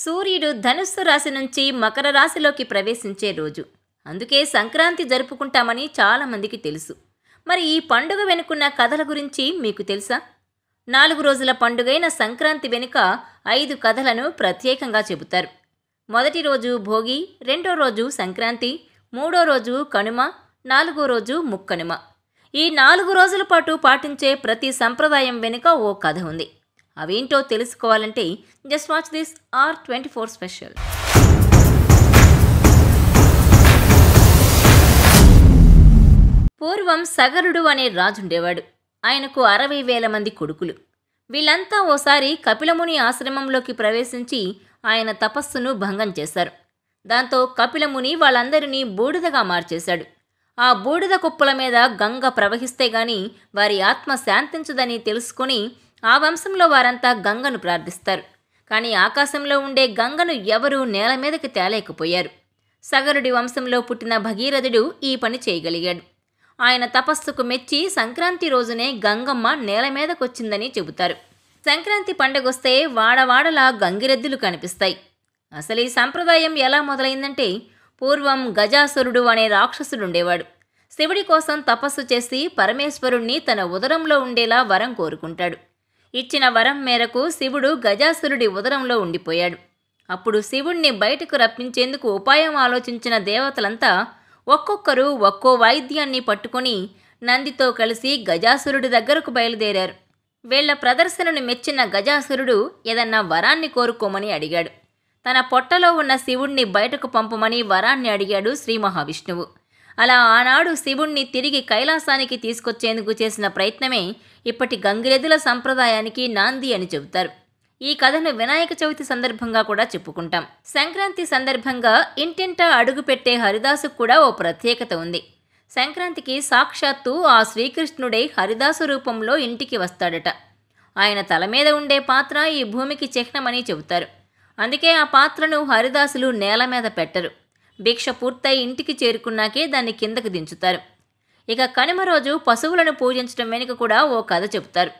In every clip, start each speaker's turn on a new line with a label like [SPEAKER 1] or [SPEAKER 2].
[SPEAKER 1] సూర్యుడు ధనుస్సు రాశి నుంచి మకర రాశిలోకి ప్రవేశించే రోజు. అందుకే సంక్రాంతి జరుపుకుంటామని చాలామందికి తెలుసు. మరి ఈ పండుగ వెనుకున్న కథల గురించి మీకు తెలుసా? 4 రోజుల పండుగైన సంక్రాంతి వెనుక 5 కథలను ప్రత్యేకంగా చెబుతారు. మొదటి రోజు భోగి, రెండో రోజు సంక్రాంతి, మూడో రోజు కనుమ, 4వ రోజు ముక్కనుమ. ఈ 4 రోజుల పాటు పాటించే ప్రతి సంప్రదాయం వెనుక ఓ కథ ఉంది. అవేంటో తెలుసుకోవాలంటే just watch this R24 special. పూర్వం సగరుడు అనే రాజుండేవాడు. ఆయనకు 60,000 మంది కొడుకులు. వీళ్ళంతా ఓసారి కపిలముని ఆశ్రమంలోకి ప్రవేశించి ఆయన తపస్సును భంగం చేశారు. దాంతో కపిలముని వాళ్ళందరినీ బూడిదగా మార్చేశాడు. ఆ బూడిద కుప్పల మీద గంగ ప్రవహిస్తే గాని వారి ఆత్మ శాంతించదని తెలుసుకుని ఆ వంశంలో వారంతా గంగను ప్రార్థిస్తారు. కానీ ఆకాశంలో ఉండే గంగను ఎవరూ నేల మీదకి తేలేకపోయారు. సగరుడి వంశంలో పుట్టిన భగీరథుడు ఈ పని చేయగలిగాడు. ఆయన తపస్సుకు మెచ్చి సంక్రాంతి రోజునే గంగమ్మ నేల మీదకొచ్చిందని చెబుతారు. సంక్రాంతి పండగొస్తే వాడవాడలా గంగిరెద్దులు కనిపిస్తాయి. అసలు ఈ సంప్రదాయం ఎలా మొదలైందంటే, పూర్వం గజాసురుడు అనే రాక్షసుడుండేవాడు. శివుడి కోసం తపస్సు చేసి పరమేశ్వరుణ్ణి తన ఉదరంలో ఉండేలా వరం కోరుకుంటాడు. ఇచ్చిన వరం మేరకు శివుడు గజాసురుడి ఉదరంలో ఉండిపోయాడు. అప్పుడు శివుణ్ణి బయటకు రప్పించేందుకు ఉపాయం ఆలోచించిన దేవతలంతా ఒక్కొక్కరు ఒక్కో వాయిద్యాన్ని పట్టుకొని నందితో కలిసి గజాసురుడి దగ్గరకు బయలుదేరారు. వీళ్ల ప్రదర్శనను మెచ్చిన గజాసురుడు ఏదన్నా వరాన్ని కోరుకోమని అడిగాడు. తన పొట్టలో ఉన్న శివుణ్ణి బయటకు పంపమని వరాన్ని అడిగాడు శ్రీ మహావిష్ణువు. అలా ఆనాడు శివుణ్ణి తిరిగి కైలాసానికి తీసుకొచ్చేందుకు చేసిన ప్రయత్నమే ఇప్పటి గంగిరెద్దుల సంప్రదాయానికి నాంది అని చెబుతారు. ఈ కథను వినాయక చవితి సందర్భంగా కూడా చెప్పుకుంటాం. సంక్రాంతి సందర్భంగా ఇంటింటా అడుగుపెట్టే హరిదాసుకు కూడా ఓ ప్రత్యేకత ఉంది. సంక్రాంతికి సాక్షాత్తు ఆ శ్రీకృష్ణుడే హరిదాసు రూపంలో ఇంటికి వస్తాడట. ఆయన తల మీద ఉండే పాత్ర ఈ భూమికి చిహ్నమని చెబుతారు. అందుకే ఆ పాత్రను హరిదాసులు నేల మీద పెట్టరు. భిక్ష పూర్తయి ఇంటికి చేరుకున్నాకే దాన్ని కిందకు దించుతారు. ఇక కనుమ రోజు పశువులను పూజించడం వెనుక కూడా ఓ కథ చెబుతారు.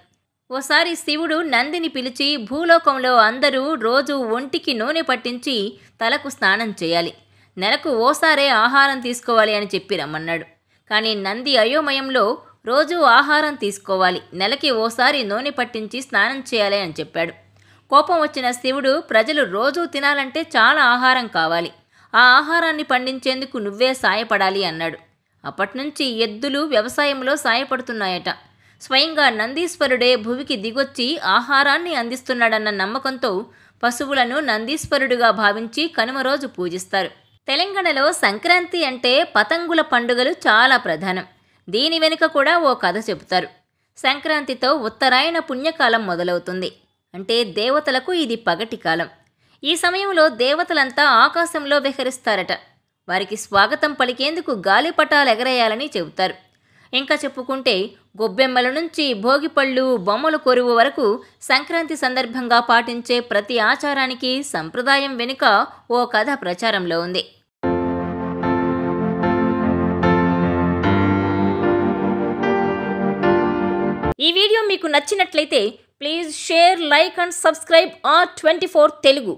[SPEAKER 1] ఓసారి శివుడు నందిని పిలిచి భూలోకంలో అందరూ రోజు ఒంటికి నూనె పట్టించి తలకు స్నానం చేయాలి, నెలకు ఓసారే ఆహారం తీసుకోవాలి అని చెప్పి రమ్మన్నాడు. కానీ నంది అయోమయంలో రోజు ఆహారం తీసుకోవాలి, నెలకి ఓసారి నూనె పట్టించి స్నానం చేయాలి అని చెప్పాడు. కోపం వచ్చిన శివుడు ప్రజలు రోజూ తినాలంటే చాలా ఆహారం కావాలి, ఆ ఆహారాన్ని పండించేందుకు నువ్వే సాయపడాలి అన్నాడు. అప్పట్నుంచి ఎద్దులు వ్యవసాయంలో సాయపడుతున్నాయట. స్వయంగా నందీశ్వరుడే భువికి దిగొచ్చి ఆహారాన్ని అందిస్తున్నాడన్న నమ్మకంతో పశువులను నందీశ్వరుడుగా భావించి కనుమ రోజు పూజిస్తారు. తెలంగాణలో సంక్రాంతి అంటే పతంగుల పండుగలు చాలా ప్రధానం. దీని వెనుక కూడా ఓ కథ చెబుతారు. సంక్రాంతితో ఉత్తరాయణ పుణ్యకాలం మొదలవుతుంది. అంటే దేవతలకు ఇది పగటి కాలం. ఈ సమయంలో దేవతలంతా ఆకాశంలో విహరిస్తారట. వారికి స్వాగతం పలికేందుకు గాలిపటాలు ఎగరేయాలని చెబుతారు. ఇంకా చెప్పుకుంటే గొబ్బెమ్మల నుంచి భోగిపళ్ళు, బొమ్మల కొరువు వరకు సంక్రాంతి సందర్భంగా పాటించే ప్రతి ఆచారానికి, సంప్రదాయం వెనుక ఓ కథ ప్రచారంలో ఉంది. ఈ వీడియో మీకు నచ్చినట్లయితే please share, like and subscribe R24 Telugu.